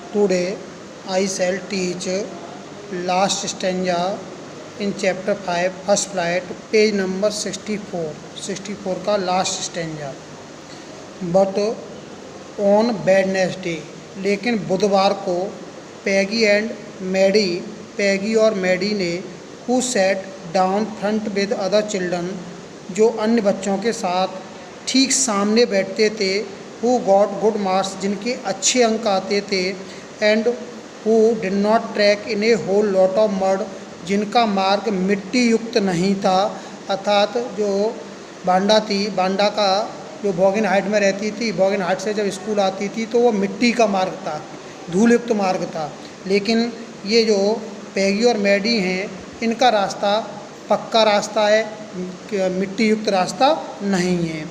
Today I shall teach last stanza in chapter 5 first flight page number 64 का last stanza. But on Wednesday, लेकिन बुधवार को, पैगी और Maddie ने, who set down front with other children, जो अन्य बच्चों के साथ ठीक सामने बैठते थे, हु गॉट गुड मार्क्स, जिनके अच्छे अंक आते थे, and who did not track in a whole lot of mud, जिनका मार्ग मिट्टी युक्त नहीं था। अर्थात जो बांडा थी, बांडा का जो भोगिन हाइट में रहती थी, भोगिन हाइट से जब स्कूल आती थी तो वो मिट्टी का मार्ग था, धूल युक्त मार्ग था। लेकिन ये जो पैगी और मैडी हैं, इनका रास्ता पक्का रास्ता है, मिट्टी युक्त रास्ता नहीं है।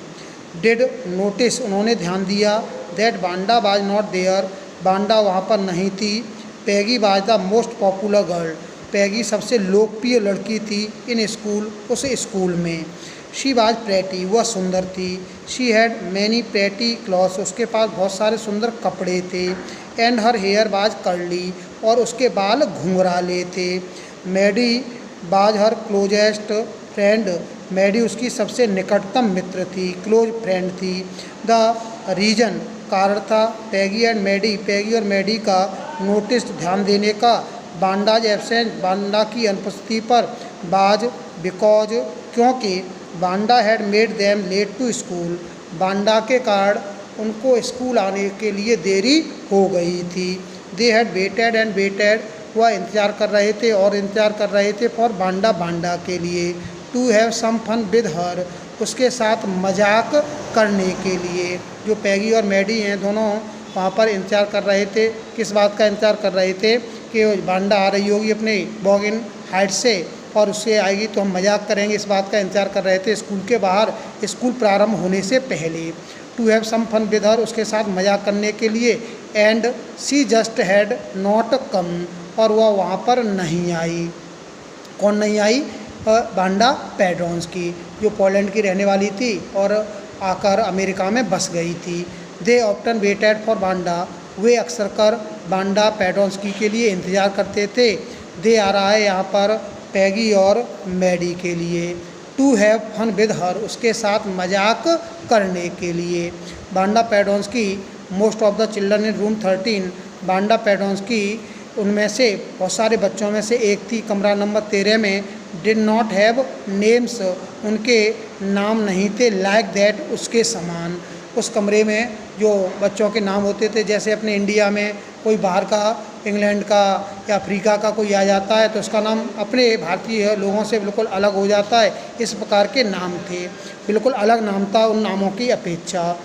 डिड नोटिस, उन्होंने ध्यान दिया, that Wanda was not there, Wanda वहाँ पर नहीं थी। Peggy was the most popular girl, Peggy सबसे लोकप्रिय लड़की थी इन स्कूल, उस स्कूल में। शी वाज प्रेटी, वह सुंदर थी। She had many pretty clothes, उसके पास बहुत सारे सुंदर कपड़े थे। And her hair was curly, और उसके बाल घुंघराले थे। Maddie was her closest friend, Maddie उसकी सबसे निकटतम मित्र थी, क्लोज फ्रेंड थी। द रीजन, कारण था, पैगी और मैडी का नोटिस, ध्यान देने का, बांडाज एब्सेंट, बांडा की अनुपस्थिति पर, बाज बिकॉज, क्योंकि, Wanda had made them late to school, Wanda के कारण उनको स्कूल आने के लिए देरी हो गई थी। They had waited and waited, वह इंतज़ार कर रहे थे और इंतज़ार कर रहे थे, फॉर बांडा, बांडा के लिए, to have some fun with her, उसके साथ मजाक करने के लिए। जो पैगी और मैडी हैं, दोनों वहाँ पर इंतज़ार कर रहे थे। किस बात का इंतज़ार कर रहे थे? कि बांडा आ रही होगी अपने बॉगिन हाइट से और उससे आएगी तो हम मजाक करेंगे, इस बात का इंतज़ार कर रहे थे स्कूल के बाहर, स्कूल प्रारंभ होने से पहले। To have some fun with her, उसके साथ मजाक करने के लिए। And she just had not come, और वह वहाँ पर नहीं आई। कौन नहीं आई? बांडा पेड्रोंस्की, जो पोलैंड की रहने वाली थी और आकर अमेरिका में बस गई थी। दे ऑफ्टन वेटेड फॉर बांडा, वे अक्सर कर बांडा पेड्रोंस्की के लिए इंतज़ार करते थे। दे आ रहा है यहाँ पर पैगी और मैडी के लिए। To have fun with her, उसके साथ मजाक करने के लिए। Wanda Petronski, most of the children in room 13, Wanda Petronski उनमें से, बहुत सारे बच्चों में से एक थी कमरा नंबर 13 में। डिड नॉट हैव नेम्स, उनके नाम नहीं थे, लाइक दैट, उसके समान। उस कमरे में जो बच्चों के नाम होते थे, जैसे अपने इंडिया में कोई बाहर का, इंग्लैंड का या अफ्रीका का कोई आ जाता है तो उसका नाम अपने भारतीय लोगों से बिल्कुल अलग हो जाता है, इस प्रकार के नाम थे, बिल्कुल अलग नाम था उन नामों की अपेक्षा।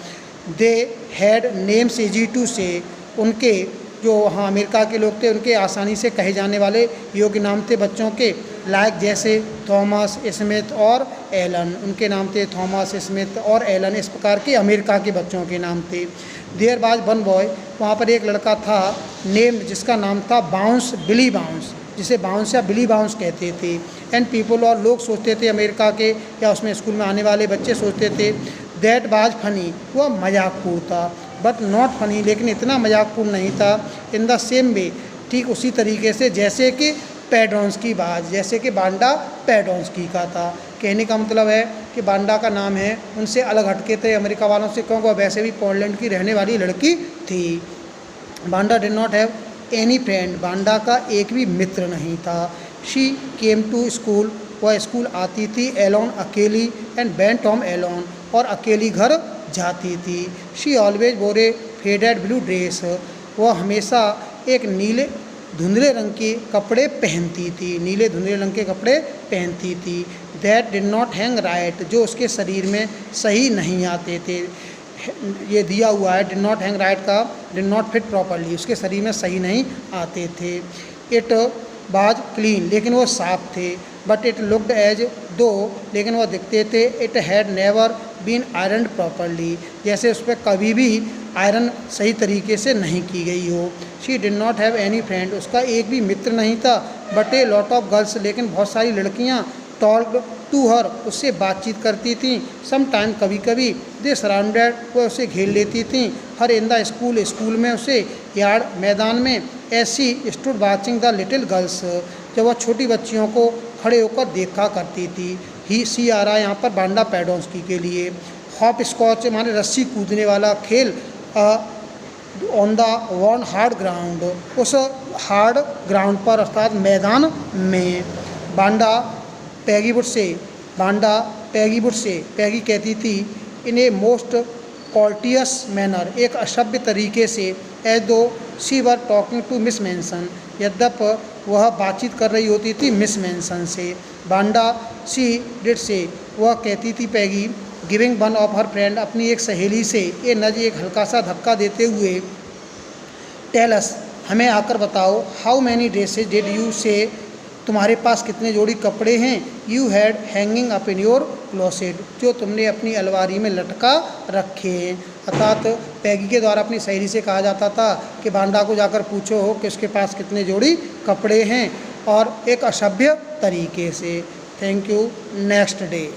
They had names easy to say, उनके जो वहाँ अमेरिका के लोग थे उनके आसानी से कहे जाने वाले योग्य नाम थे बच्चों के, लाइक जैसे थॉमस, स्मिथ और एलन, उनके नाम थे थॉमस, स्मिथ और एलन, इस प्रकार के अमेरिका के बच्चों के नाम थे। देयर वाज वन बॉय, वहाँ पर एक लड़का था, नेम्ड, जिसका नाम था बाउंस, बिली बाउंस, जिसे बाउंस या बिली बाउंस कहते थे। एंड पीपल, और लोग सोचते थे, अमेरिका के या उसमें स्कूल में आने वाले बच्चे सोचते थे, दैट वाज फनी, वह मजाकपूर्ण था, बट नॉट फनी, लेकिन इतना मजाकपूर्ण नहीं था। इन द सेम वे, ठीक उसी तरीके से जैसे कि पेड्रोंस्की बाज, जैसे कि बांडा पेड्रोंस्की का था। कहने का मतलब है कि बांडा का नाम है, उनसे अलग हटके थे अमेरिका वालों से, क्योंकि वह वैसे भी पोलैंड की रहने वाली लड़की थी। Wanda did not have any friend, Wanda का एक भी मित्र नहीं था। शी केम टू स्कूल, वह स्कूल आती थी, एलोन, अकेली, एंड वेंट होम एलोन, और अकेली घर जाती थी। शी ऑलवेज वोर ए फेडेड ब्लू ड्रेस, वह हमेशा एक नीले धुंधले रंग के कपड़े पहनती थी, नीले धुंधले रंग के कपड़े पहनती थी। That did not hang right, जो उसके शरीर में सही नहीं आते थे। ये दिया हुआ है, डिड नॉट हैंग राइट का, डिड नॉट फिट प्रॉपरली, उसके शरीर में सही नहीं आते थे। इट बाज क्लीन, लेकिन वो साफ थे। बट इट लुक्ड एज दो, लेकिन वह दिखते थे, it had never been iron properly, जैसे उस पर कभी भी आयरन सही तरीके से नहीं की गई हो। She did not have any friend, उसका एक भी मित्र नहीं था। But a lot of girls, लेकिन बहुत सारी लड़कियाँ, टॉल्ड टू हर, उससे बातचीत करती थीं। सम टाइम, कभी कभी, दे सराउंडेड, वह उसे घेर लेती थीं। Her in the school, school में उसे। यार्ड मैदान में। As she stood watching the little girls, जब वह छोटी बच्चियों को खड़े होकर देखा करती थी। ही सी आ रहा है यहाँ पर बांडा पैडोंस्की के लिए। हॉप स्कॉच माने रस्सी कूदने वाला खेल। On the one hard ground, उस हार्ड ग्राउंड पर अर्थात मैदान में। बांडा पैगीवुड से, बांडा पैगीवुड से, पैगी कहती थी इन ए मोस्ट कॉर्टियस मैनर, एक असभ्य तरीके से। As though she were talking to Miss Mason, यद्यप वह बातचीत कर रही होती थी मिस मैनसन से। बांडा शी डिड से, वह कहती थी Peggy, giving one of her friend, अपनी एक सहेली से ए नज, एक हल्का सा धक्का देते हुए। टेल अस, हमें आकर बताओ। How many dresses did you say, तुम्हारे पास कितने जोड़ी कपड़े हैं। You had hanging up in your closet, जो तुमने अपनी अलमारी में लटका रखे हैं। अर्थात पैगी के द्वारा अपनी सहेली से कहा जाता था कि बांडा को जाकर पूछो कि उसके पास कितने जोड़ी कपड़े हैं, और एक असभ्य तरीके से। Thank you. Next day.